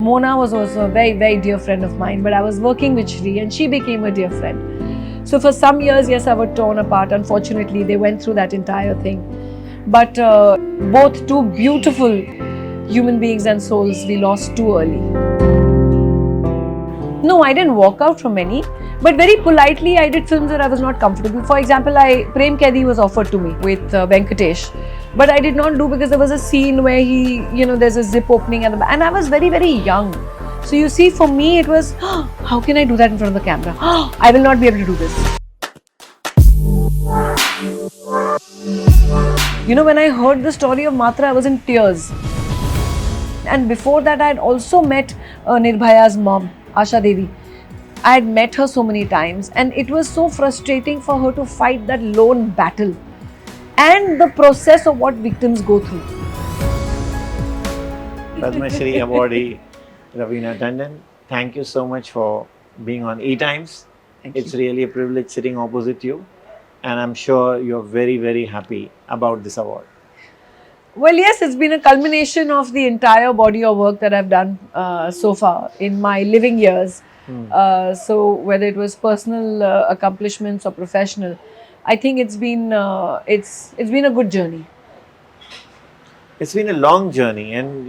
Mona was also a very, very dear friend of mine, but I was working with Shri and she became a dear friend. So for some years, yes, I was torn apart. Unfortunately, they went through that entire thing. But both two beautiful human beings and souls we lost too early. No, I didn't walk out from any, but very politely I did films where I was not comfortable. For example, Prem Qaidi was offered to me with Venkatesh, but I did not do because there was a scene where there's a zip opening at the back, and I was very, very young. So you see, for me it was, how can I do that in front of the camera? I will not be able to do this. When I heard the story of Matra, I was in tears. And before that, I had also met Nirbhaya's mom, Asha Devi. I had met her so many times, and it was so frustrating for her to fight that lone battle and the process of what victims go through. Padma Shri awardee Raveena Tandon, thank you so much for being on ETimes. It's really a privilege sitting opposite you, and I'm sure you're very, very happy about this award. Well, yes, it's been a culmination of the entire body of work that I've done so far in my living years. So whether it was personal accomplishments or professional, I think it's been a good journey. It's been a long journey, and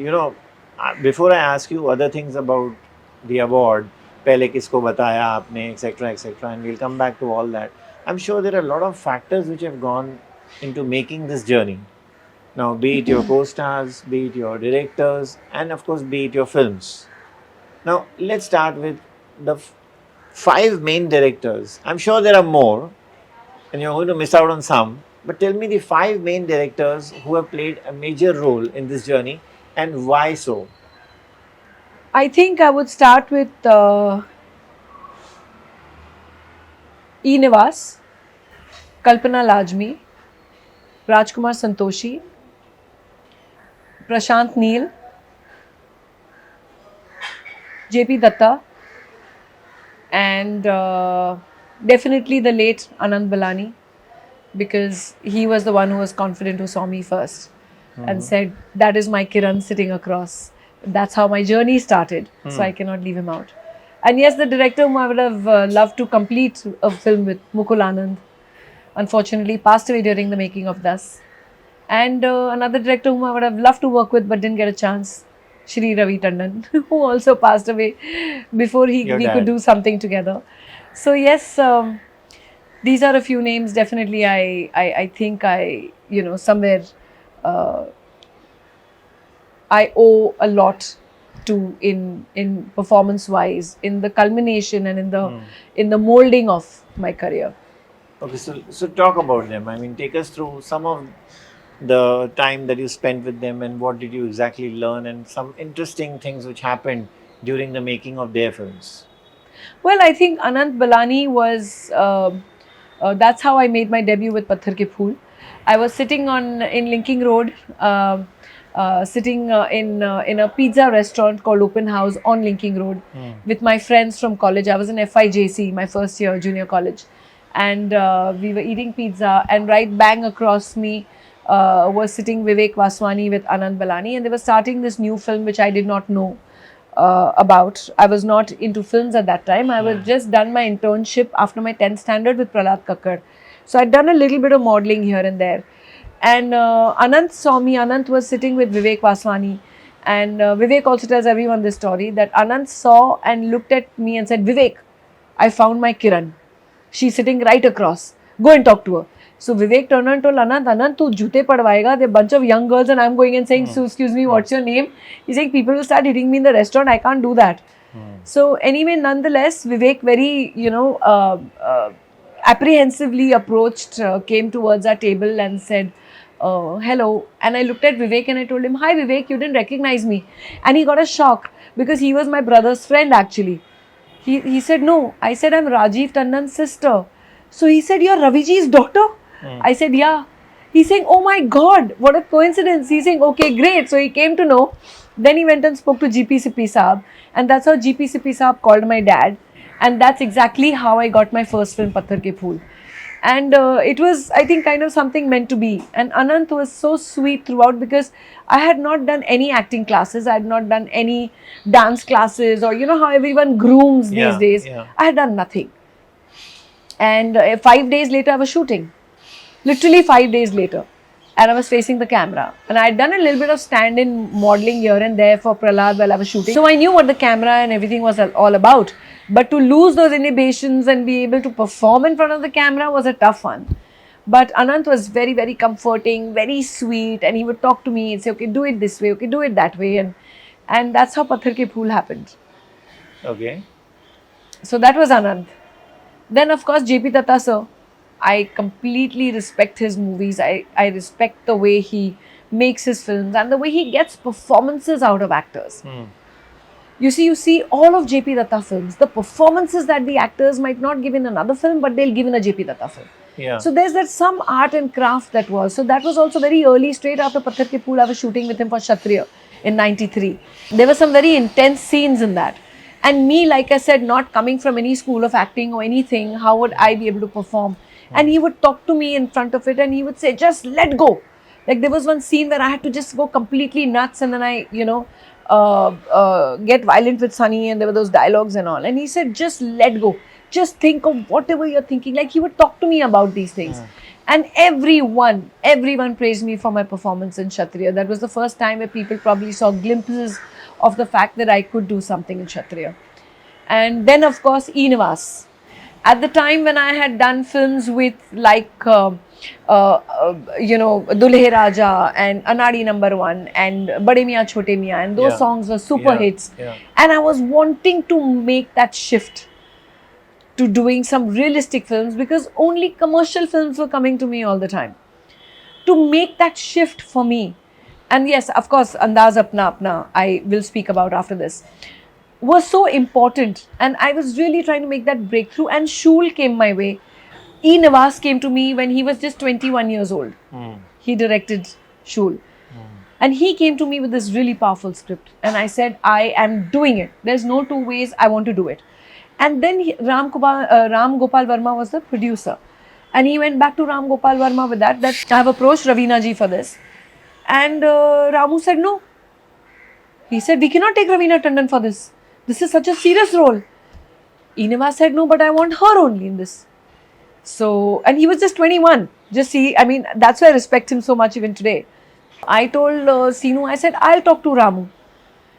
before I ask you other things about the award, pehle kisko bataya aapne, etc., etc., and we'll come back to all that. I'm sure there are a lot of factors which have gone into making this journey. Now, be it your co-stars, be it your directors, and of course, be it your films. Now, let's start with the 5 main directors. I'm sure there are more, and you're going to miss out on some. But tell me the 5 main directors who have played a major role in this journey, and why so? I think I would start with E. Nivas, Kalpana Lajmi, Rajkumar Santoshi, Prashant Neel, JP Datta, and definitely the late Anand Balani, because he was the one who was confident, who saw me first and said, that is my Kiran sitting across. That's how my journey started. So I cannot leave him out. And yes, the director whom I would have loved to complete a film with, Mukul Anand, unfortunately passed away during the making of Thus. And another director whom I would have loved to work with but didn't get a chance, Sridevi Tandon, who also passed away before we could do something together. So yes, these are a few names. Definitely, I think somewhere I owe a lot to in performance wise, in the culmination and in the molding of my career. Okay, so talk about them. I mean, take us through some of the time that you spent with them, and what did you exactly learn, and some interesting things which happened during the making of their films. Well, I think Anand Balani was, that's how I made my debut with Patthar Ke Phool. I was sitting in Linking Road, sitting in a pizza restaurant called Open House on Linking Road with my friends from college. I was in FIJC, my first year junior college, and we were eating pizza, and right bang across me was sitting Vivek Vaswani with Anand Balani, and they were starting this new film which I did not know about. I was not into films at that time. I was just done my internship after my 10th standard with Prahlad Kakkar. So I'd done a little bit of modeling here and there. And Anand saw me. Anand was sitting with Vivek Vaswani. And Vivek also tells everyone this story, that Anand saw and looked at me and said, Vivek, I found my Kiran. She's sitting right across. Go and talk to her. So Vivek turned and told Anand, Anand, tu jute padvaega. There are a bunch of young girls and I'm going and saying, so excuse me, what's your name? He's saying, people will start hitting me in the restaurant. I can't do that. So anyway, nonetheless, Vivek very, apprehensively approached, came towards our table and said, hello. And I looked at Vivek and I told him, hi Vivek, you didn't recognize me. And he got a shock because he was my brother's friend actually. He said, no. I said, I'm Rajiv Tandon's sister. So he said, you're Raviji's daughter? I said, yeah. He's saying, oh my God, what a coincidence. He's saying, okay, great. So he came to know. Then he went and spoke to GP Sippy Saab. And that's how GP Sippy Saab called my dad. And that's exactly how I got my first film, Patthar Ke Phool. And it was, I think, kind of something meant to be. And Anant was so sweet throughout, because I had not done any acting classes, I had not done any dance classes, or you know how everyone grooms these days. I had done nothing. And 5 days later I was shooting, literally 5 days later, and I was facing the camera. And I had done a little bit of stand-in modeling here and there for Prahlad while I was shooting. So I knew what the camera and everything was all about. But to lose those inhibitions and be able to perform in front of the camera was a tough one. But Anant was very, very comforting, very sweet, and he would talk to me and say, okay, do it this way, okay, do it that way. And that's how Patthar Ke Phool happened. Okay. So that was Anant. Then, of course, JP Datta sir. I completely respect his movies. I respect the way he makes his films and the way he gets performances out of actors. You see all of JP Datta films, the performances that the actors might not give in another film, but they'll give in a JP Datta film. Yeah. So there's that some art and craft that was. So that was also very early, straight after Patthar Ke Phool, I was shooting with him for Kshatriya in '93. There were some very intense scenes in that. And me, like I said, not coming from any school of acting or anything, how would I be able to perform? And he would talk to me in front of it and he would say, just let go. Like there was one scene where I had to just go completely nuts, and then I, get violent with Sunny, and there were those dialogues and all. And he said, just let go. Just think of whatever you're thinking. Like he would talk to me about these things. And everyone praised me for my performance in Kshatriya. That was the first time where people probably saw glimpses of the fact that I could do something in Kshatriya. And then, of course, E-Nivas. At the time when I had done films with Dulhe Raja and Anadi Number 1 and Bade Miyan Chote Miyan, and those songs were super hits. And I was wanting to make that shift to doing some realistic films, because only commercial films were coming to me all the time. To make that shift for me, and yes, of course, Andaz Apna Apna, I will speak about after this, was so important, and I was really trying to make that breakthrough. And Shul came my way. E-Nivas came to me when he was just 21 years old. He directed Shul. And he came to me with this really powerful script. And I said, I am doing it. There's no two ways, I want to do it. And then Ram Gopal Verma was the producer. And he went back to Ram Gopal Verma with that I have approached Raveena ji for this. And Ramu said, no. He said, we cannot take Raveena Tandon for this. This is such a serious role. E-Nivas said, no, but I want her only in this. So, and he was just 21. Just see, I mean, that's why I respect him so much even today. I told Sinu, I said, I'll talk to Ramu.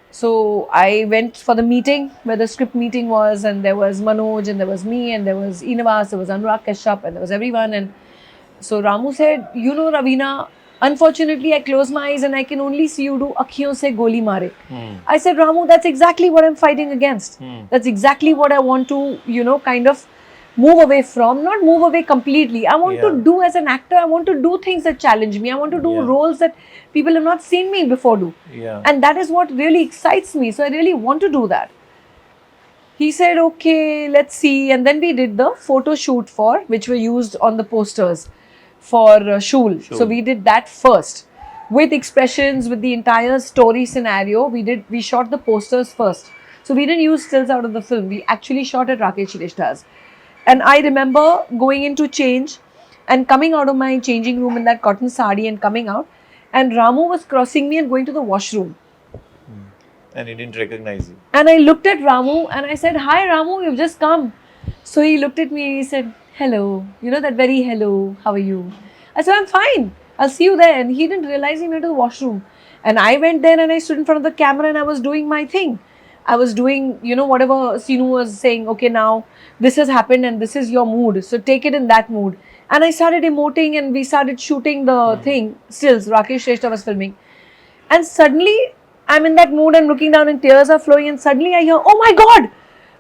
So I went for the meeting where the script meeting was, and there was Manoj, and there was me, and there was E-Nivas, there was Anurag Kashyap, and there was everyone. And so Ramu said, you know, Raveena, unfortunately, I close my eyes and I can only see you do Akhiyon se goli mare. I said, Ramu, that's exactly what I'm fighting against. That's exactly what I want to, kind of move away from. Not move away completely. I want to do, as an actor, I want to do things that challenge me. I want to do roles that people have not seen me before do. And that is what really excites me. So I really want to do that. He said, okay, let's see. And then we did the photo shoot which were used on the posters for Shul. So we did that first with expressions, with the entire story scenario. We shot the posters first. So we didn't use stills out of the film. We actually shot at Rakesh Shrestha's. And I remember going in to change and coming out of my changing room in that cotton sari and coming out, and Ramu was crossing me and going to the washroom. And he didn't recognize you. And I looked at Ramu and I said, hi Ramu, you've just come. So he looked at me and he said, hello. You know that very hello, how are you? I said, I'm fine. I'll see you there. And he didn't realize he went to the washroom. And I went there and I stood in front of the camera and I was doing my thing. I was doing, whatever Sinu was saying, okay, now this has happened and this is your mood. So take it in that mood. And I started emoting and we started shooting the thing, stills. Rakesh Shrestha was filming. And suddenly, I'm in that mood and looking down and tears are flowing, and suddenly I hear, oh my God,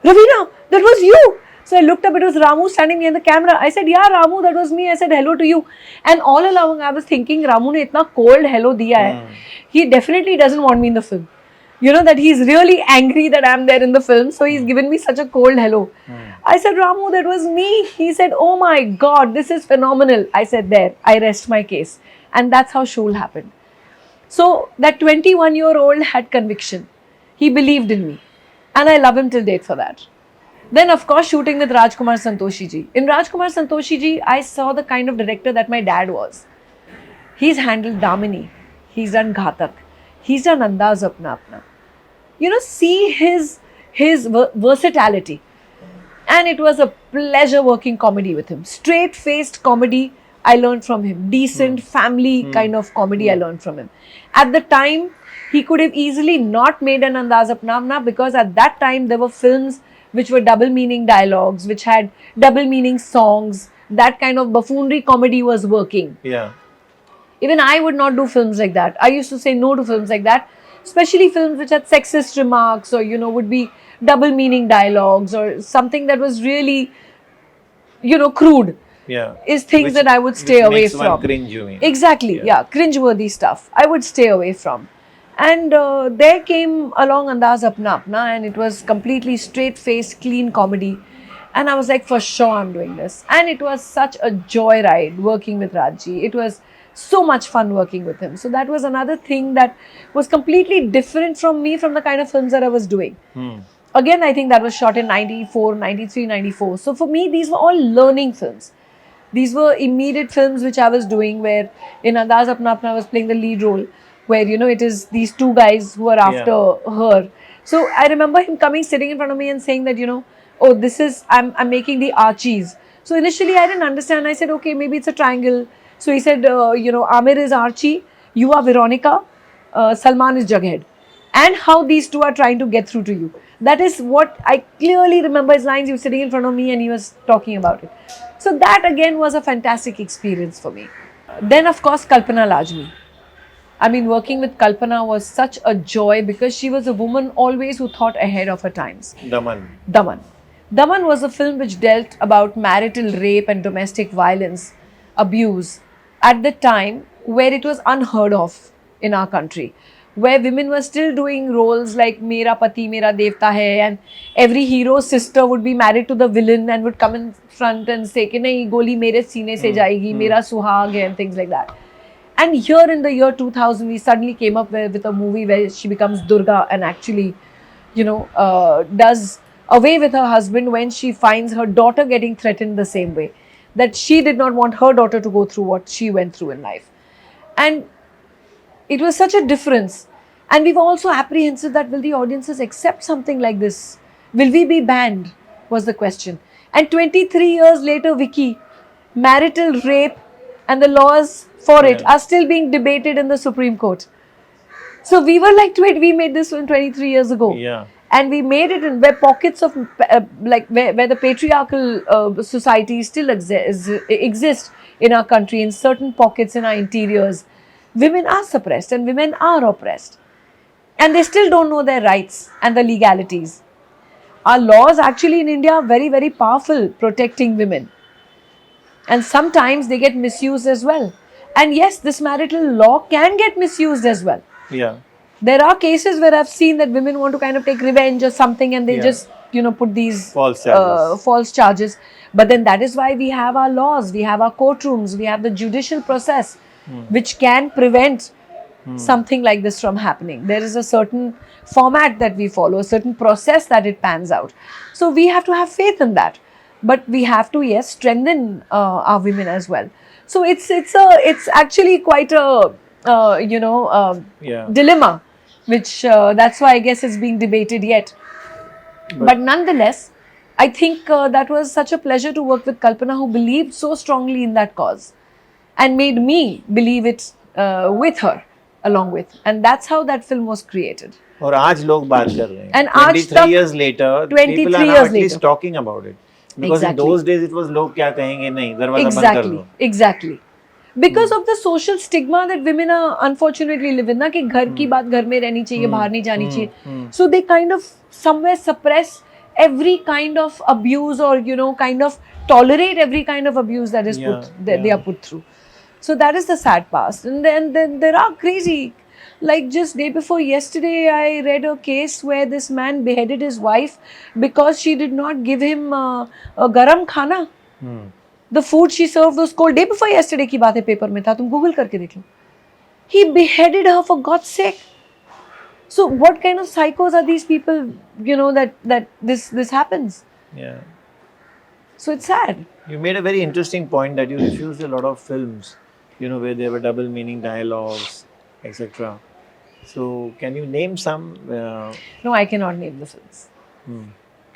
Raveena, that was you. So I looked up, it was Ramu standing near the camera. I said, yeah, Ramu, that was me. I said, hello to you. And all along I was thinking, Ramu ne itna cold hello diya hai. He definitely doesn't want me in the film. That he's really angry that I'm there in the film. So he's given me such a cold hello. I said, Ramu, that was me. He said, oh my God, this is phenomenal. I said, there, I rest my case. And that's how Shul happened. So that 21-year-old had conviction. He believed in me. And I love him till date for that. Then, of course, shooting with Rajkumar Santoshi ji. In Rajkumar Santoshi ji, I saw the kind of director that my dad was. He's handled Damini. He's done Ghatak. He's done Andaz Apna Apna. You know, see his versatility. And it was a pleasure working comedy with him. Straight-faced comedy I learned from him. Decent family kind of comedy I learned from him. At the time, he could have easily not made an Andaz Apna Apna because at that time there were films which were double meaning dialogues, which had double meaning songs. That kind of buffoonery comedy was working. Yeah. Even I would not do films like that. I used to say no to films like that, especially films which had sexist remarks or, you know, would be double meaning dialogues or something that was really, you know, crude. Yeah. Is things Which- that I would stay which away makes one from. cringe, you mean? Exactly, yeah, cringe-worthy stuff. I would stay away from. And there came along Andaz Apna Apna, and it was completely straight-faced, clean comedy. And I was like, for sure I'm doing this. And it was such a joyride working with Rajji. It was so much fun working with him. So that was another thing that was completely different from me, from the kind of films that I was doing. Again, I think that was shot in 94, 93, 94. So for me, these were all learning films. These were immediate films which I was doing, where in Andaz Apna Apna I was playing the lead role, where, you know, it is these two guys who are after her. So I remember him coming, sitting in front of me and saying that, you know, oh, this is, I'm making the Archies. So initially I didn't understand. I said, okay, maybe it's a triangle. So he said, you know, Amir is Archie, you are Veronica, Salman is Jughead. And how these two are trying to get through to you. That is what I clearly remember his lines. He was sitting in front of me and he was talking about it. So that again was a fantastic experience for me. Then, of course, Kalpana Lajmi. I mean, working with Kalpana was such a joy because she was a woman always who thought ahead of her times. Daman. Daman. Daman was a film which dealt about marital rape and domestic violence, abuse, at the time where it was unheard of in our country, where women were still doing roles like Mera Pati Mera Devta Hai, and every hero's sister would be married to the villain and would come in front and say कि नहीं गोली मेरे सीने से जाएगी, मेरा सुहाग है, and things like that. And here in the year 2000, we suddenly came up with a movie where she becomes Durga and actually, you know, does away with her husband when she finds her daughter getting threatened the same way. That she did not want her daughter to go through what she went through in life. And it was such a difference. And we were also apprehensive that will the audiences accept something like this? Will we be banned? Was the question. And 23 years later, Vicky, marital rape and the laws for it are still being debated in the Supreme Court. So we were like, we made this one 23 years ago. Yeah. And we made it in where pockets of, like, where the patriarchal society still exist in our country, in certain pockets in our interiors. Women are suppressed and women are oppressed. And they still don't know their rights and the legalities. Our laws actually in India are very, very powerful, protecting women. And sometimes they get misused as well. And yes, this marital law can get misused as well. Yeah. There are cases where I've seen that women want to kind of take revenge or something and they just, you know, put these False charges. false charges. But then that is why we have our laws, we have our courtrooms, we have the judicial process which can prevent something like this from happening. There is a certain format that we follow, a certain process that it pans out. So we have to have faith in that. But we have to, yes, strengthen our women as well. So it's actually quite a dilemma, which that's why I guess it's being debated yet. But nonetheless, I think that was such a pleasure to work with Kalpana, who believed so strongly in that cause and made me believe it with her along with. And that's how that film was created. और आज लोग बात कर रहे हैं. And आज 23 तक- years later, 23 people are now years at least later. talking about it. Because in Exactly. those days it was लोग क्या कहेंगे नहीं दरवाजा बंद कर दो. Exactly. Because of the social stigma that women are unfortunately live in, ना कि घर की बात घर में रहनी चाहिए, बाहर नहीं जानी चाहिए. So they kind of somewhere suppress every kind of abuse, or, you know, kind of tolerate every kind of abuse that is they are put through. So that is the sad past. And then there are crazy, like just day before yesterday, I read a case where this man beheaded his wife because she did not give him a garam khana. The food she served was cold. Day before yesterday की बात है, paper में था, तुम Google करके देख लो. He beheaded her for God's sake. So what kind of psychos are these people, you know, that this happens? Yeah. So it's sad. You made a very interesting point that you refused a lot of films, where there were double meaning dialogues, etc. So, can you name some? No, I cannot name the films. Hmm.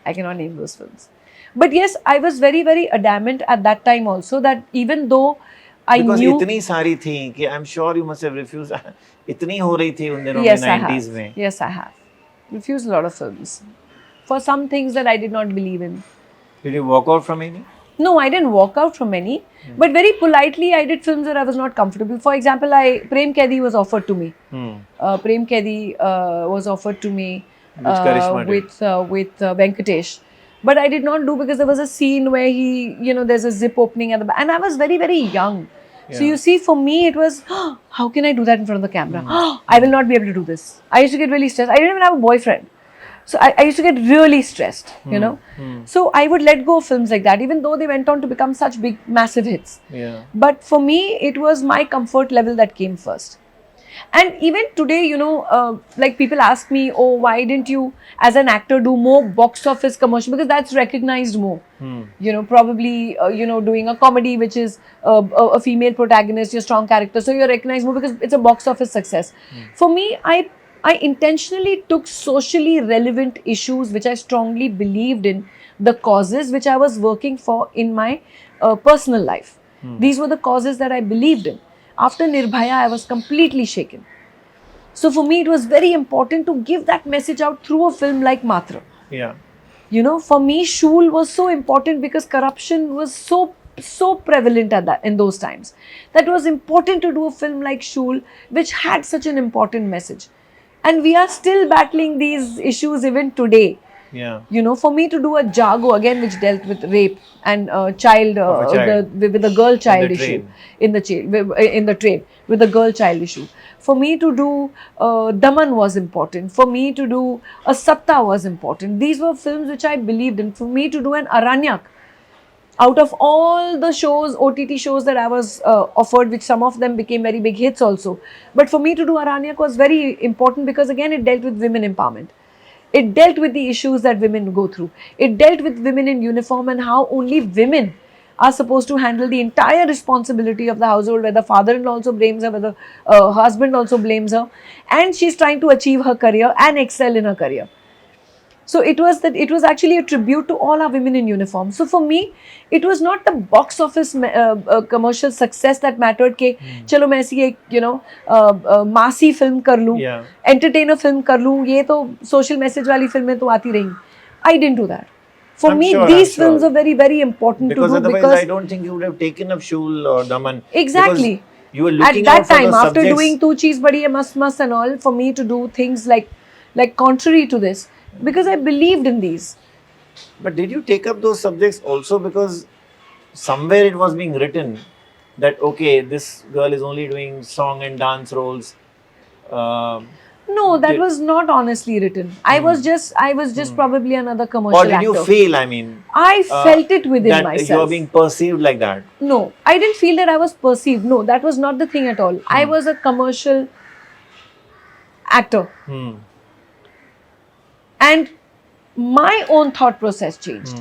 I cannot name those films. But yes, I was very, very adamant at that time also that even though I Because knew. इतनी सारी थी कि I'm sure you must have refused. इतनी हो रही थी उन दिनों में Yes, I have. 90s में. Yes, I have. Refused a lot of films for some things that I did not believe in. Did you walk out from any? No, I didn't walk out from any, but very politely I did films that I was not comfortable. For example, Prem Qaidi was offered to me. Prem Qaidi was offered to me Which Karisma did. with Venkatesh. But I did not do because there was a scene where there's a zip opening at the back, and I was very, very young. So Yeah. you see, for me, it was, how can I do that in front of the camera? I will not be able to do this. I used to get really stressed. I didn't even have a boyfriend. So I used to get really stressed, So I would let go of films like that, even though they went on to become such big, massive hits. Yeah. But for me, it was my comfort level that came first. And even today, like people ask me, oh, why didn't you, as an actor, do more box office commercial? Because that's recognized more. Probably, doing a comedy, which is a female protagonist, your strong character. So you're recognized more because it's a box office success. For me, I intentionally took socially relevant issues which I strongly believed in, the causes which I was working for in my personal life. These were the causes that I believed in. After Nirbhaya, I was completely shaken. So for me, it was very important to give that message out through a film like Matra. Yeah. For me, Shul was so important because corruption was so prevalent in those times. That was important to do a film like Shul, which had such an important message. And we are still battling these issues even today. Yeah. For me to do a Jago again, which dealt with rape and child, Of a child. with the girl child the issue train. in the train with the girl child issue. For me to do Daman was important. For me to do a Satta was important. These were films which I believed in. For me to do an Aranyak, out of all the shows, OTT shows that I was offered, which some of them became very big hits also. But for me to do Aranyak was very important because again, it dealt with women empowerment. It dealt with the issues that women go through. It dealt with women in uniform and how only women are supposed to handle the entire responsibility of the household, where the father-in-law also blames her, where the husband also blames her. And she's trying to achieve her career and excel in her career. So it was actually a tribute to all our women in uniform. So for me, it was not the box office commercial success that mattered. Ke, chalo main aisi ek, massy film kar lu, Yeah. entertainer film kar lu, ye to social message wali filmein to aati rahi. I didn't do that. For I'm me, sure, these I'm sure. films are very, very important Because to do otherwise, I don't think you would have taken up Shul or Daman. Exactly. Because you were At looking that out for time, those after subjects. doing Tu Cheez Badi Hai Mast and all, for me to do things like contrary to this, because I believed in these. But did you take up those subjects also because somewhere it was being written that okay, this girl is only doing song and dance roles? No, that Did- was not honestly written. I was just probably another commercial Or did you actor. feel? I mean, I felt it within that myself. you are being perceived like that. No, I didn't feel that I was perceived. No, that was not the thing at all. I was a commercial actor. And my own thought process changed.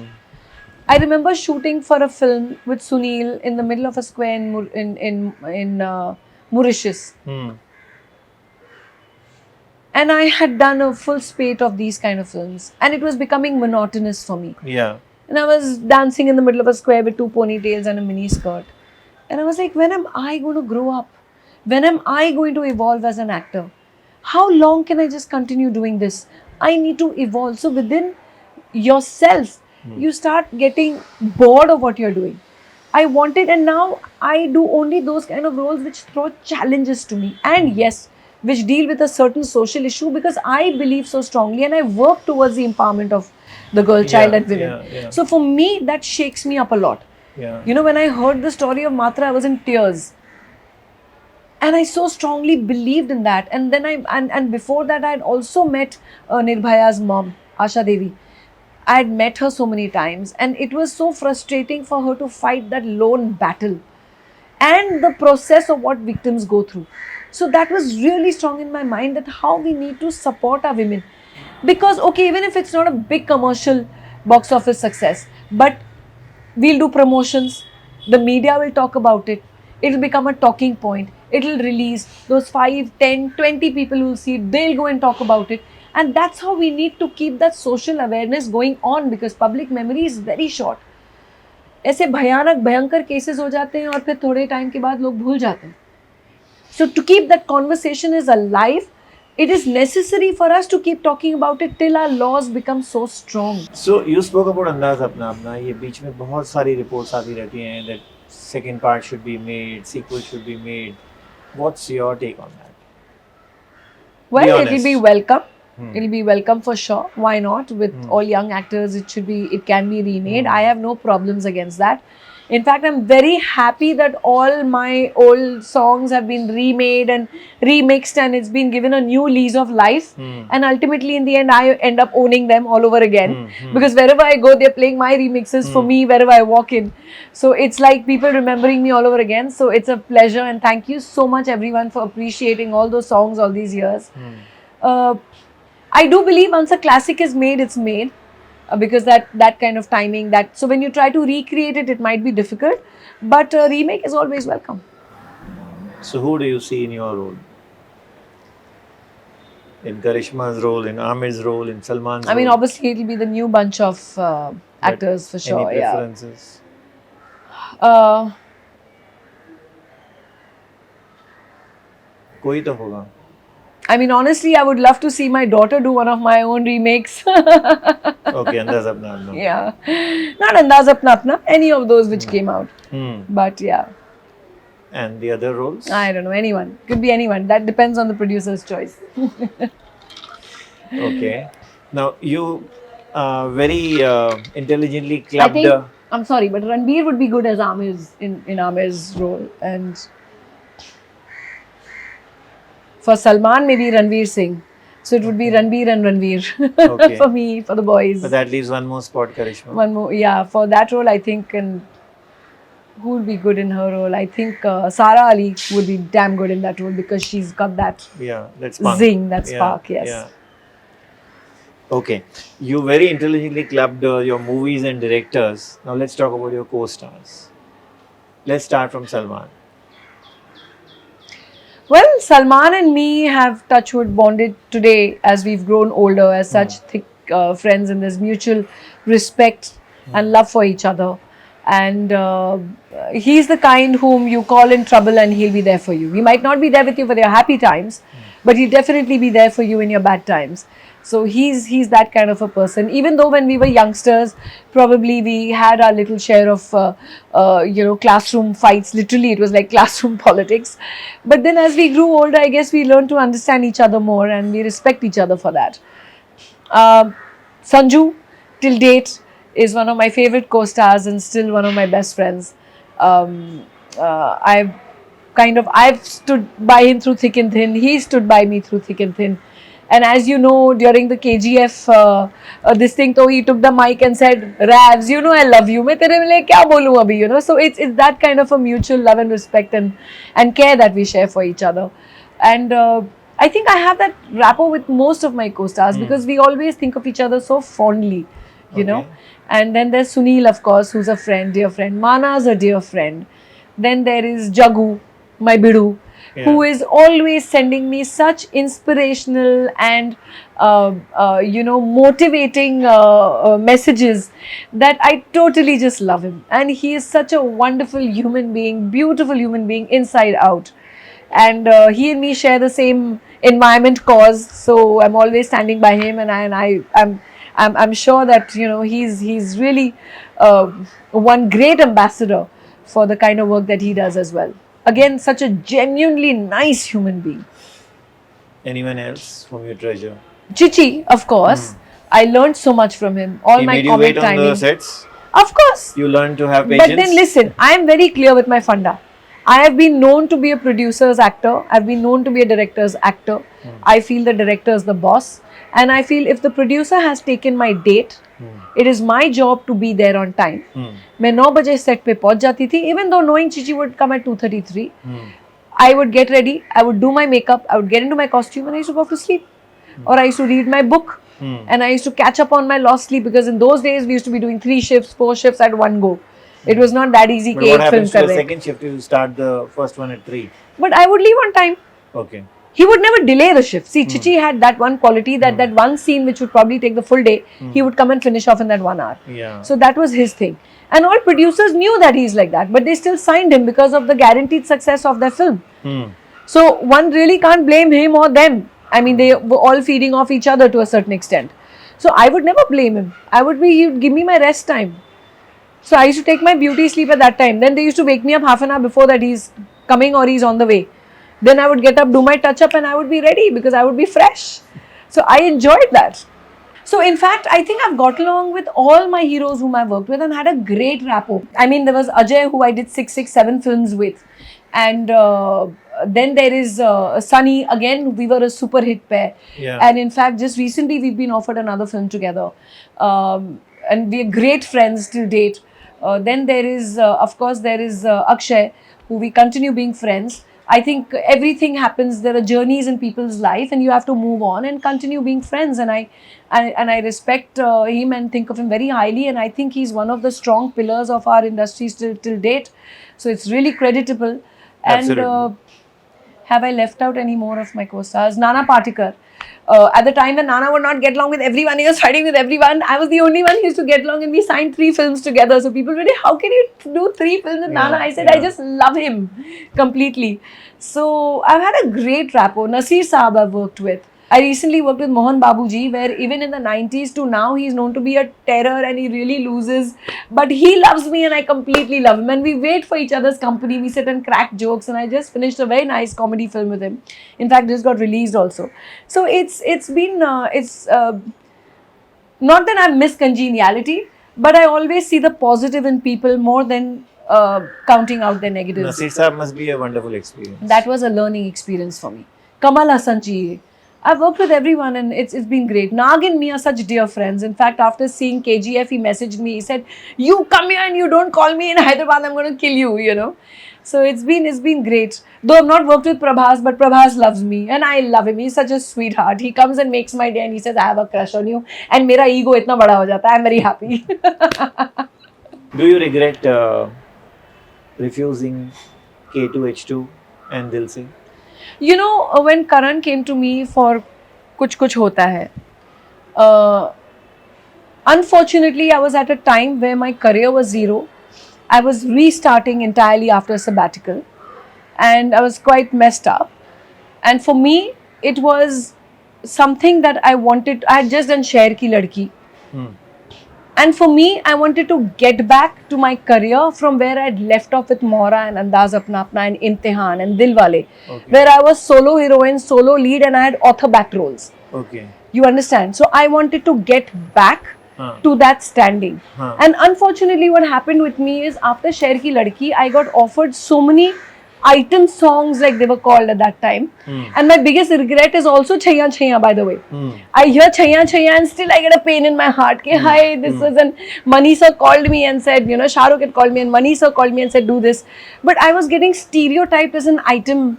I remember shooting for a film with Sunil in the middle of a square in Mauritius. And I had done a full spate of these kind of films. And it was becoming monotonous for me. Yeah. And I was dancing in the middle of a square with two ponytails and a mini skirt. And I was like, when am I going to grow up? When am I going to evolve as an actor? How long can I just continue doing this? I need to evolve. So within yourself, you start getting bored of what you're doing. I wanted, and now I do only those kind of roles which throw challenges to me. And yes, which deal with a certain social issue, because I believe so strongly and I work towards the empowerment of the girl child and women. yeah. So for me, that shakes me up a lot. Yeah. When I heard the story of Matra, I was in tears. And I so strongly believed in that. And then and before that, I had also met Nirbhaya's mom, Asha Devi. I had met her so many times, and it was so frustrating for her to fight that lone battle and the process of what victims go through. So that was really strong in my mind, that how we need to support our women. Because, okay, even if it's not a big commercial, box office success. But we'll do promotions, the media will talk about it, it'll become a talking point, it'll release, those 5, 10, 20 people who will see it, they'll go and talk about it. And that's how we need to keep that social awareness going on, because public memory is very short. ऐसे भयानक भयंकर cases हो जाते हैं और फिर थोड़े time के बाद लोग भूल जाते हैं. So to keep that conversation is alive, it is necessary for us to keep talking about it till our laws become so strong. So you spoke about Andaz Apna Apna. ये बीच में बहुत सारी reports आती रहती हैं that second part should be made, sequel should be made. What's your take on that? Well, Be it'll be honest. welcome. It'll be welcome for sure. Why not? With all young actors, it can be remade. I have no problems against that. In fact, I'm very happy that all my old songs have been remade and remixed, and it's been given a new lease of life. And ultimately, in the end, I end up owning them all over again. Because wherever I go, they're playing my remixes for me wherever I walk in. So it's like people remembering me all over again. So it's a pleasure, and thank you so much, everyone, for appreciating all those songs all these years. I do believe once a classic is made, it's made. Because that kind of timing, so when you try to recreate it, it might be difficult, but a remake is always welcome. So who do you see in your role? In Karisma's role, in Amir's role, in Salman's role? I mean, obviously it'll be the new bunch of actors for sure. Any preferences? Yeah. कोई तो होगा. I mean, honestly, I would love to see my daughter do one of my own remakes. Okay, Andaz Apna Apna. Yeah. Not Andaz Apna Apna, any of those which came out. But yeah. And the other roles? I don't know, anyone. Could be anyone. That depends on the producer's choice. Okay. Now, you very intelligently clubbed... I'm sorry, but Ranbir would be good as in Amir's role. And for Salman, maybe Ranveer Singh. So it would be Ranbir and Ranveer Okay. for me, for the boys. But that leaves one more spot, Karisma. One more, yeah. For that role, I think, and who would be good in her role? I think Sara Ali would be damn good in that role, because she's got that that's spark. Zing, that spark, yes. Yeah. Okay. You very intelligently clubbed your movies and directors. Now let's talk about your co-stars. Let's start from Salman. Well, Salman and me have touchwood bonded today as we've grown older as such thick friends, and there's mutual respect and love for each other. And he's the kind whom you call in trouble and he'll be there for you. He might not be there with you for your happy times, but he'll definitely be there for you in your bad times. So he's that kind of a person. Even though when we were youngsters, probably we had our little share of classroom fights. Literally, it was like classroom politics. But then as we grew older, I guess we learned to understand each other more, and we respect each other for that. Sanju, till date, is one of my favorite co-stars and still one of my best friends. I've stood by him through thick and thin. He stood by me through thick and thin. And as you know, during the KGF, this thing, he took the mic and said, "Ravs, you know I love you. मैं तेरे लिए क्या बोलूँ अभी?" You know, so it's that kind of a mutual love and respect and care that we share for each other. And I think I have that rapport with most of my co-stars because we always think of each other so fondly, you know. And then there's Sunil, of course, who's a friend, dear friend. Mana's a dear friend. Then there is Jagu, my Bidu, who is always sending me such inspirational and motivating messages that I totally just love him. And he is such a wonderful human being, beautiful human being, inside out. And he and me share the same environment cause, so I'm always standing by him, and I'm sure that he's really one great ambassador for the kind of work that he does as well. Again, such a genuinely nice human being. Anyone else whom you treasure? Chichi, of course. I learned so much from him. All He my made you comic wait timing. on the sets? Of course. You learned to have patience? But then listen, I am very clear with my funda. I have been known to be a producer's actor. I've been known to be a director's actor. I feel the director is the boss. And I feel if the producer has taken my date, it is my job to be there on time. मैं 9 बजे set पे पहुंच जाती थी. Even though knowing Chichi would come at 2:33, I would get ready. I would do my makeup. I would get into my costume and I used to go to sleep. Or I used to read my book. And I used to catch up on my lost sleep, because in those days we used to be doing 3 shifts, 4 shifts at one go. It was not that easy. But what happens to the second shift? You start the first one at 3. But I would leave on time. Okay. He would never delay the shift. See, Chichi had that one quality, that that one scene which would probably take the full day, he would come and finish off in that 1 hour. Yeah. So that was his thing. And all producers knew that he's like that, but they still signed him because of the guaranteed success of their film. So one really can't blame him or them. I mean, they were all feeding off each other to a certain extent. So I would never blame him. He would give me my rest time. So I used to take my beauty sleep at that time. Then they used to wake me up half an hour before that he's coming or he's on the way. Then I would get up, do my touch up, and I would be ready because I would be fresh. So I enjoyed that. So in fact, I think I've got along with all my heroes whom I've worked with and had a great rapport. I mean, there was Ajay, who I did 667 films with. And then there is Sunny, again, we were a super hit pair. Yeah. And in fact, just recently we've been offered another film together. And we're great friends till date. Then there is, of course, there is Akshay, who we continue being friends. I think everything happens, there are journeys in people's life and you have to move on and continue being friends. And I respect him and think of him very highly, and I think he's one of the strong pillars of our industry till date. So it's really creditable. Absolutely. And have I left out any more of my co-stars? Nana Patekar. At the time when Nana would not get along with everyone, he was fighting with everyone. I was the only one who used to get along, and we signed 3 films together. So people were like, how can you do 3 films with Nana? I said, I just love him completely. So I've had a great rapport. Nasir Saab I've worked with. I recently worked with Mohan Babuji, where even in the 90s to now, he's known to be a terror and he really loses. But he loves me and I completely love him. And we wait for each other's company. We sit and crack jokes. And I just finished a very nice comedy film with him. In fact, just got released also. So it's been, not that I've missed congeniality, but I always see the positive in people more than counting out their negatives. Nasir Saab must be a wonderful experience. That was a learning experience for me. Kamal Hassan ji. I've worked with everyone and it's been great. Nag and me are such dear friends. In fact, after seeing KGF, he messaged me. He said, you come here and you don't call me in Hyderabad, I'm going to kill you, you know. So it's been great. Though I've not worked with Prabhas, but Prabhas loves me and I love him. He's such a sweetheart. He comes and makes my day and he says, I have a crush on you. And mera ego itna bada ho jata. I'm very happy. Do you regret refusing K2H2 and Dil Se? You know, when Karan came to me for Kuch Kuch Hota Hai, unfortunately, I was at a time where my career was zero. I was restarting entirely after a sabbatical and I was quite messed up. And for me, it was something that I wanted. I had just done Shair Ki Ladki. And for me, I wanted to get back to my career from where I had left off with Mohra and Andaz Apna Apna and Imtihan and Dilwale, where I was solo heroine, solo lead and I had author back roles. Okay. You understand? So I wanted to get back to that standing. And unfortunately, what happened with me is after Shair Ki Ladki, I got offered so many item songs, like they were called at that time. And my biggest regret is also Chaiya Chaiya, by the way. I hear Chaiya Chaiya and still I get a pain in my heart. Ke, hi, this was an Mani sir called me and said, you know, Shah Rukh had called me and Mani sir called me and said, do this. But I was getting stereotyped as an item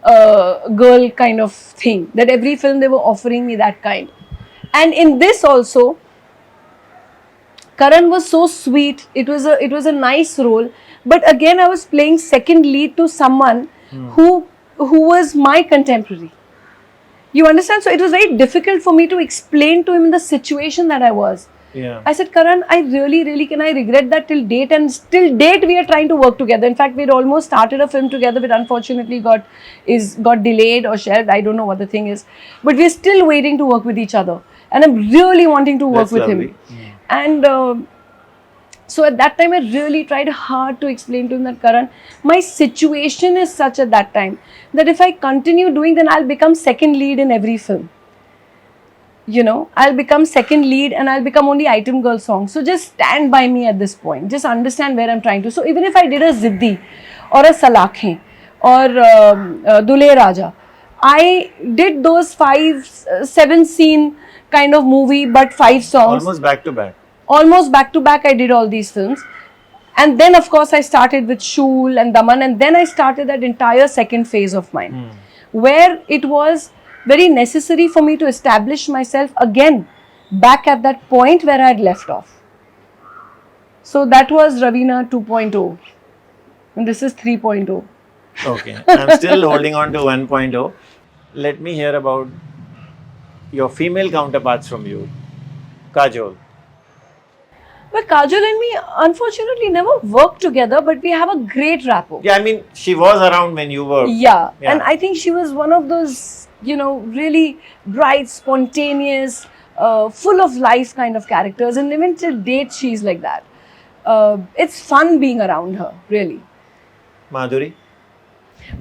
girl kind of thing. That every film they were offering me that kind. And in this also, Karan was so sweet. It was a nice role. But again, I was playing second lead to someone who was my contemporary. You understand? So it was very difficult for me to explain to him the situation that I was. Yeah. I said, Karan, I really, can I regret that till date? And till date, we are trying to work together. In fact, we had almost started a film together, but unfortunately got delayed or shelved. I don't know what the thing is. But we're still waiting to work with each other. And I'm really wanting to work with him. And so at that time, I really tried hard to explain to him that, Karan, my situation is such at that time that if I continue doing, then I'll become second lead in every film. You know, I'll become second lead and I'll become only item girl songs. So just stand by me at this point. Just understand where I'm trying to. So even if I did a Ziddi or a Salakhe or Dule Raja, I did those 5-7 scene kind of movie, but 5 songs. Almost back to back. Almost back to back, I did all these films. And then, of course, I started with Shul and Daman. And then I started that entire second phase of mine, where it was very necessary for me to establish myself again back at that point where I had left off. So that was Raveena 2.0 and this is 3.0. Okay, I'm still holding on to 1.0. Let me hear about your female counterparts from you. Kajol. But Kajol and me unfortunately never worked together, but we have a great rapport. Yeah, I mean, she was around when you were. Yeah, Yeah. and I think she was one of those, really bright, spontaneous, full of life kind of characters. And even till date, she's like that. It's fun being around her, really. Madhuri.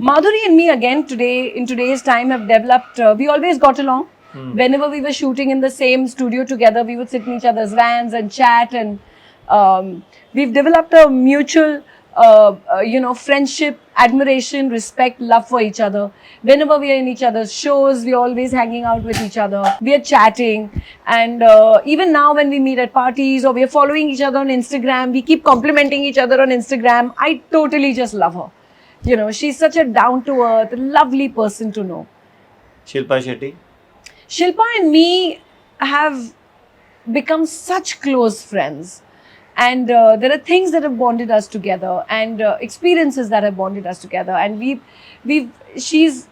Madhuri and me, again, in today's time, have developed, we always got along. Whenever we were shooting in the same studio together, we would sit in each other's vans and chat, and we've developed a mutual, friendship, admiration, respect, love for each other. Whenever we are in each other's shows, we're always hanging out with each other. We are chatting, and even now when we meet at parties or we are following each other on Instagram, we keep complimenting each other on Instagram. I totally just love her. She's such a down-to-earth, lovely person to know. Shilpa Shetty. Shilpa and me have become such close friends. And there are things that have bonded us together and experiences that have bonded us together. And it's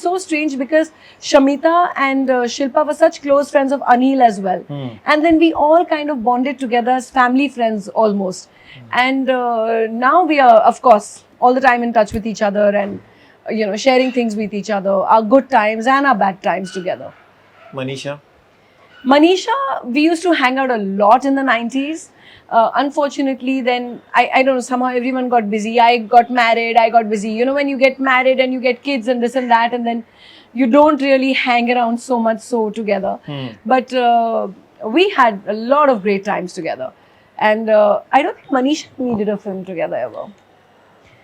so strange because Shamita and Shilpa were such close friends of Anil as well. And then we all kind of bonded together as family friends almost. And now we are, of course, all the time in touch with each other and, sharing things with each other, our good times and our bad times together. Manisha. Manisha, we used to hang out a lot in the 90s. Unfortunately, then, I don't know, somehow everyone got busy. I got married, I got busy. When you get married and you get kids and this and that, and then you don't really hang around so much together. But we had a lot of great times together. And I don't think Manisha and me did a film together ever.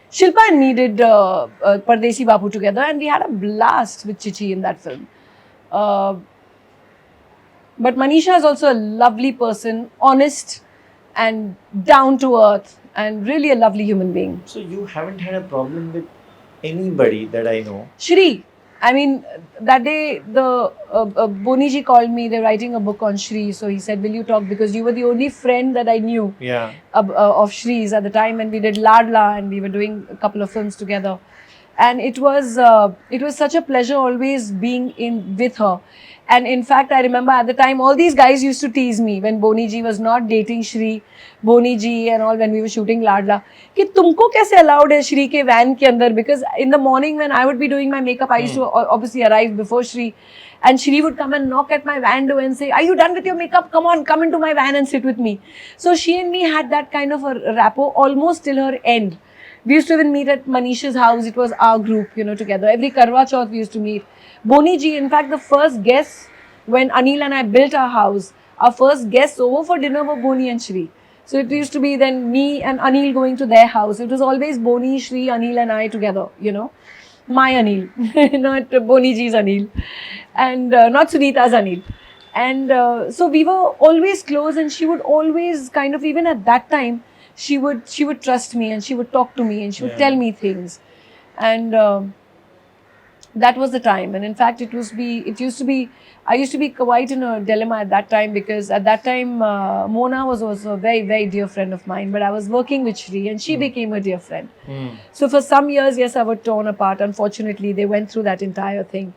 Shilpa and me did Pardesi Bapu together, and we had a blast with Chichi in that film. But Manisha is also a lovely person, honest and down to earth, and really a lovely human being. So you haven't had a problem with anybody that I know? Shri. I mean, that day, the Boniji called me. They're writing a book on Shri. So he said, will you talk? Because you were the only friend that I knew of Shri's at the time when we did Ladla and we were doing a couple of films together. And it was such a pleasure always being with her. And in fact, I remember at the time, all these guys used to tease me when Boniji was not dating Shri, Boniji and all, when we were shooting Ladla, कि तुमको कैसे allowed है Shri के van के अंदर? Because in the morning when I would be doing my makeup, I used to obviously arrive before Shri, and Shri would come and knock at my van door and say, are you done with your makeup? Come on, come into my van and sit with me. So she and me had that kind of a rapport almost till her end. We used to even meet at Manisha's house. It was our group, together. Every Karwa Chauth we used to meet. Boni ji, in fact, the first guests when Anil and I built our house, our first guests over for dinner were Boni and Shri. So it used to be then me and Anil going to their house. It was always Boni, Shri, Anil and I together, My Anil, not Boni ji's Anil. And not Sunita's Anil. And so we were always close, and she would always kind of, even at that time, she would trust me and she would talk to me and she would tell me things. And that was the time. And in fact, I used to be quite in a dilemma at that time, because at that time, Mona was also a very, very dear friend of mine, but I was working with Shri and she became a dear friend. So for some years, yes, I was torn apart. Unfortunately, they went through that entire thing.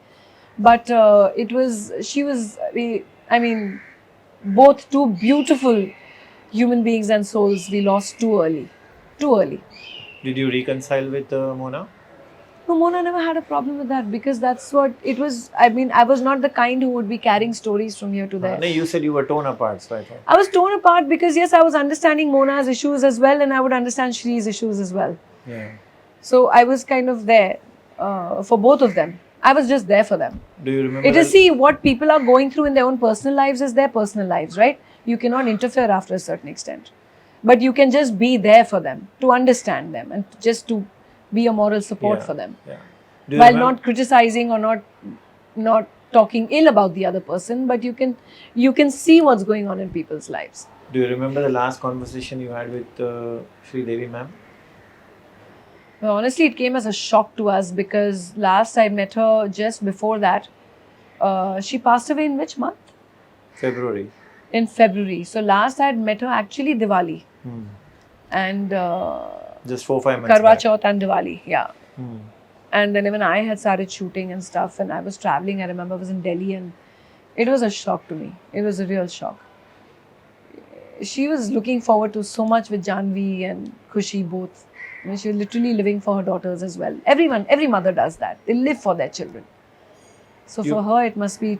But both two beautiful human beings and souls we lost too early. Did you reconcile with Mona? No, Mona never had a problem with that, because that's what it was. I mean, I was not the kind who would be carrying stories from here to there. No, you said you were torn apart, so I thought. I was torn apart because, yes, I was understanding Mona's issues as well, and I would understand Shri's issues as well. Yeah. So I was kind of there for both of them. I was just there for them. Do you remember? It is, see, what people are going through in their own personal lives is their personal lives, right? You cannot interfere after a certain extent. But you can just be there for them, to understand them, and just to be a moral support for them. Yeah. While not criticizing or not talking ill about the other person, but you can see what's going on in people's lives. Do you remember the last conversation you had with Sridevi ma'am? Well, honestly, it came as a shock to us, because last I met her just before that. She passed away in which month? February. In February. So last I had met her actually Diwali Hmm. and Just 4-5 months Karwa back. Chauth and Diwali. Yeah. Hmm. And then even I had started shooting and stuff, and I was traveling. I remember I was in Delhi, and it was a shock to me. It was a real shock. She was looking forward to so much with Janvi and Khushi both. I mean, she was literally living for her daughters as well. Everyone, every mother does that. They live for their children. So You- for her, it must be.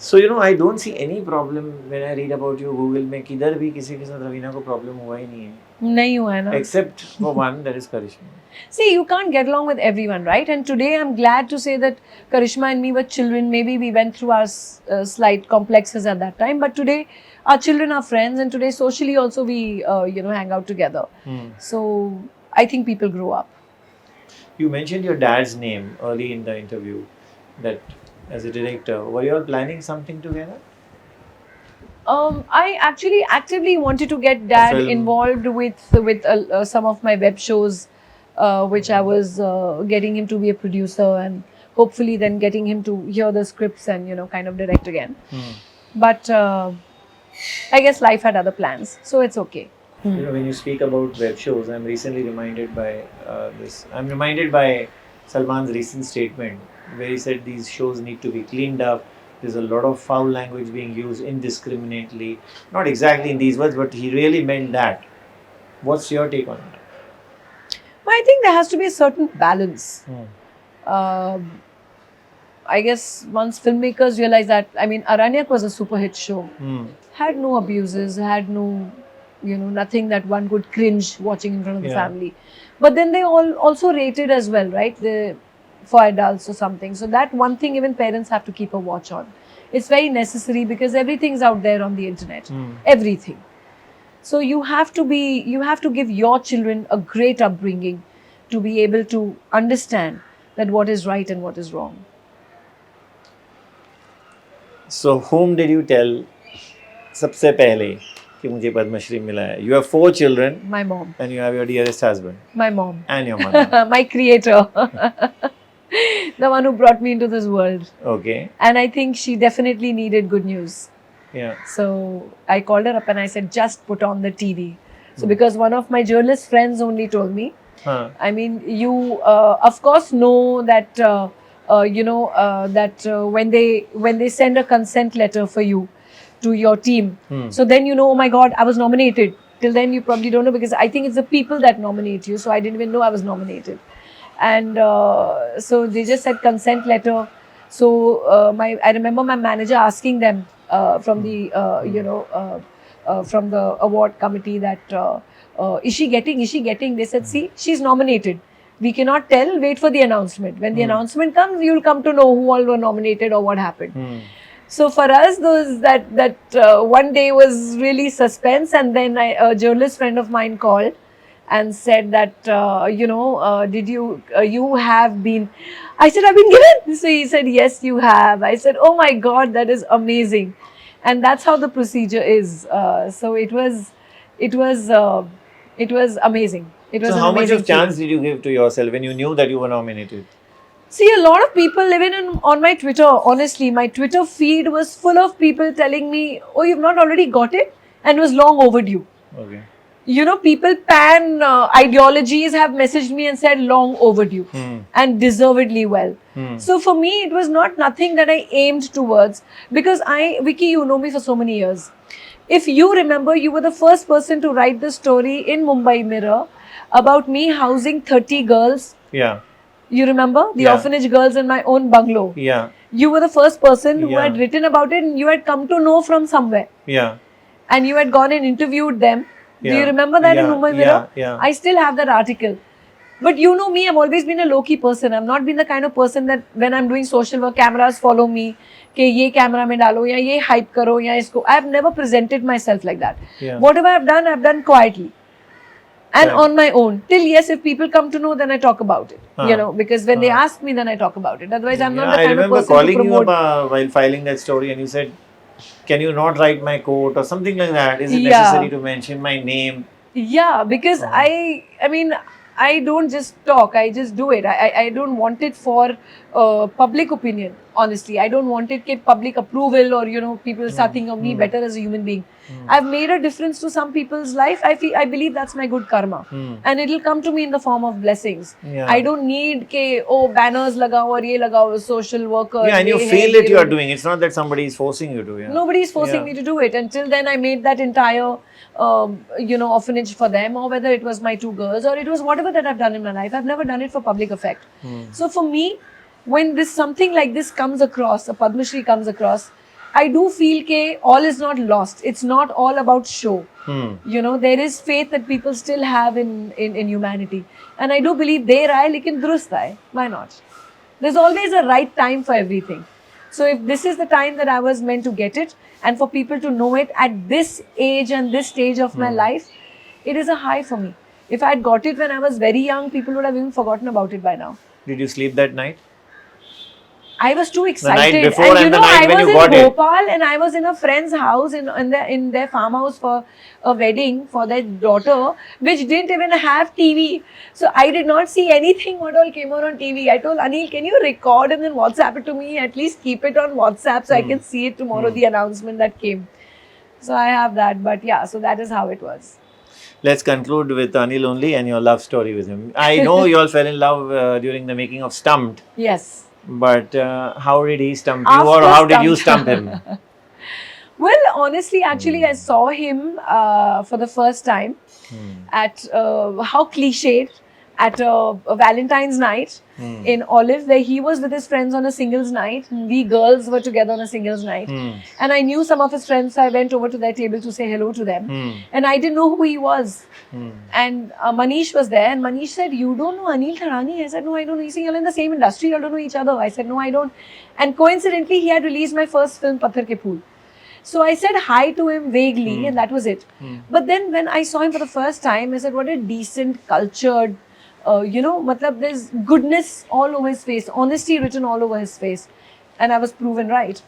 So I don't see any problem when I read about you Google में किधर भी किसी के साथ रवीना को problem हुआ ही नहीं है. नहीं हुआ है ना. Except for one, that is Karisma. See, you can't get along with everyone, right? And today I'm glad to say that Karishma and me were children. Maybe we went through our slight complexes at that time, but today our children are friends, and today socially also we, hang out together. Hmm. So I think people grow up. You mentioned your dad's name early in the interview, that as a director, were you all planning something together? I actually actively wanted to get Dad film. involved with some of my web shows, which I was getting him to be a producer, and hopefully then getting him to hear the scripts and kind of direct again. Hmm. But I guess life had other plans, so it's okay. When you speak about web shows, I'm recently reminded by this. I'm reminded by Salman's recent statement where he said these shows need to be cleaned up. There's a lot of foul language being used indiscriminately. Not exactly in these words, but he really meant that. What's your take on it? But I think there has to be a certain balance. Hmm. I guess once filmmakers realize that, I mean, Aranyak was a super hit show. Hmm. Had no abuses, had no, nothing that one could cringe watching in front of the Yeah. family. But then they all also rated as well, right? For adults or something. So that one thing even parents have to keep a watch on. It's very necessary because everything's out there on the internet. Hmm. Everything. So you have to give your children a great upbringing to be able to understand that what is right and what is wrong. So whom did you tell सबसे पहले कि मुझे पद्म श्री मिला है? You have 4 children My mom. and you have your dearest husband My mom. and your mother. My creator. The one who brought me into this world. Okay. And I think she definitely needed good news. Yeah. So I called her up and I said, just put on the TV. So because one of my journalist friends only told me, Huh. I mean, you of course know that when they send a consent letter for you to your team, so then oh my God, I was nominated. Till then you probably don't know because I think it's the people that nominate you. So I didn't even know I was nominated, and so they just said consent letter. So I remember my manager asking them from the from the award committee that. Is she getting? They said, see, she's nominated. We cannot tell, wait for the announcement. When the announcement comes, you'll come to know who all were nominated or what happened. So for us, that one day was really suspense. And then a journalist friend of mine called and said that, did you have been, I said, I've been given. So he said, yes, you have. I said, oh my God, that is amazing. And that's how the procedure is. So it was amazing. It was So an how much amazing of chance feeling. did you give to yourself when you knew that you were nominated? See, a lot of people even on my Twitter, honestly, my Twitter feed was full of people telling me, oh, you've not already got it? And it was long overdue. Okay. People pan ideologies have messaged me and said long overdue and deservedly well. So for me, it was nothing that I aimed towards because Vicky, you know me for so many years. If you remember, you were the first person to write the story in Mumbai Mirror about me housing 30 girls. Yeah. You remember? The Yeah. orphanage girls in my own bungalow. Yeah. You were the first person who Yeah. had written about it and you had come to know from somewhere. Yeah. And you had gone and interviewed them. Do Yeah. you remember that in Yeah. Mumbai Mirror? Yeah. I still have that article. But you know me, I've always been a low-key person. I've not been the kind of person that when I'm doing social work, cameras follow me. कि ये camera में डालो या ये hype करो या इसको. I've never presented myself like that. Yeah. Whatever I've done quietly. And Right. on my own. Till yes, if people come to know, then I talk about it. Huh. Because when they ask me, then I talk about it. Otherwise, I'm not Yeah, the I kind of remember person to calling you promote. up while filing that story and you said, can you not write my quote or something like that? Is it Yeah. necessary to mention my name? Yeah, because I mean, I don't just talk, I just do it. I don't want it for public opinion. Honestly, I don't want it get public approval or people start thinking of me better as a human being. I've made a difference to some people's life. I believe that's my good karma, and it'll come to me in the form of blessings. Yeah. I don't need banners lagao or ye lagao, social worker. Yeah, and you ye feel hai, it ye you are wo. doing. It's not that somebody is forcing you to. Yeah. Nobody is forcing me to do it. Until then, I made that entire, orphanage for them, or whether it was my 2 girls, or it was whatever that I've done in my life. I've never done it for public effect. So for me, when something like this comes across, a Padma Shri comes across, I do feel that all is not lost. It's not all about show. There is faith that people still have in humanity. And I do believe there aaye, lekin durust aaye. Why not? There's always a right time for everything. So if this is the time that I was meant to get it, and for people to know it at this age and this stage of my life, it is a high for me. If I had got it when I was very young, people would have even forgotten about it by now. Did you sleep that night? I was too The excited. night before and the night I when was you in got it. Bhopal and I was in a friend's house in their farmhouse for a wedding for their daughter, which didn't even have TV. So I did not see anything what all came on TV. I told Anil, can you record and then WhatsApp it to me? At least keep it on WhatsApp so I can see it tomorrow, the announcement that came. So I have that. But yeah, so that is how it was. Let's conclude with Anil only and your love story with him. I know you all fell in love during the making of Stumped. Yes. But how did he stump you, After or how did you Stumped. stump him? Well, honestly, actually, I saw him for the first time at how cliched at a Valentine's night in Olive, where he was with his friends on a singles night. We girls were together on a singles night, and I knew some of his friends. So I went over to their table to say hello to them, and I didn't know who he was. And Manish was there, and Manish said, "You don't know Anil Tharani?" I said, "No, I don't know." He said, "You're in the same industry, you don't know each other." I said, "No, I don't." And coincidentally, he had released my first film, Patthar Ke Phool. So I said hi to him vaguely, and that was it. But then when I saw him for the first time, I said, "What a decent, cultured, matlab, there's goodness all over his face, honesty written all over his face." And I was proven right.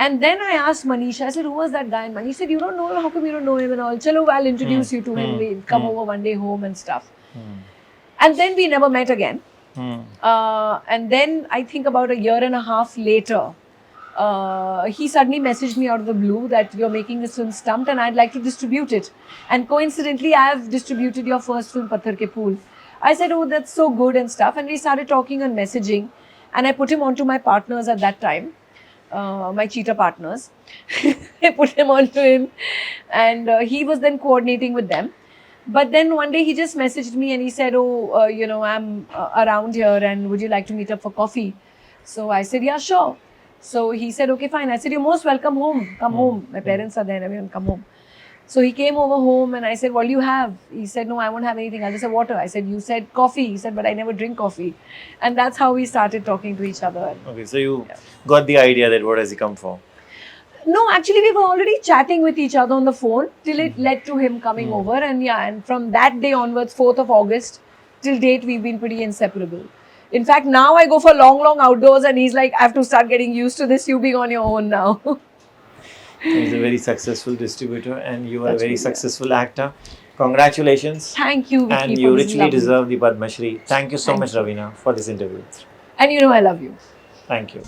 And then I asked Manish, I said, "Who was that guy?" And Manish said, "You don't know him, how come you don't know him?" And all, "Chalo, I'll introduce you to him, we'll come over one day home and stuff." And then we never met again. And then I think about a year and a half later, he suddenly messaged me out of the blue that you're making this film Stumped and I'd like to distribute it. And coincidentally, I have distributed your first film, Patthar Ke Phool. I said, "Oh, that's so good," and stuff. And we started talking and messaging. And I put him onto my partners at that time, my cheetah partners. I put him onto him. And he was then coordinating with them. But then one day he just messaged me and he said, "Oh, I'm around here and would you like to meet up for coffee?" So I said, "Yeah, sure." So he said, "Okay, fine." I said, "You're most welcome home. Come home. My parents are there and everyone, come home." So he came over home and I said, "What do you have?" He said, "No, I won't have anything. I'll just have water." I said, "You said coffee." He said, "But I never drink coffee." And that's how we started talking to each other. Okay, so you got the idea that what has he come for? No, actually, we were already chatting with each other on the phone till it led to him coming over. And from that day onwards, 4th of August, till date, we've been pretty inseparable. In fact, now I go for long outdoors and he's like, "I have to start getting used to this, you being on your own now." He's a very successful distributor and you are That's a very good, yeah. successful actor. Congratulations. Thank you, Vicky. And for you this richly lovely- deserve the Padma Shri. Thank you so Thank much, you. Raveena, for this interview. And I love you. Thank you.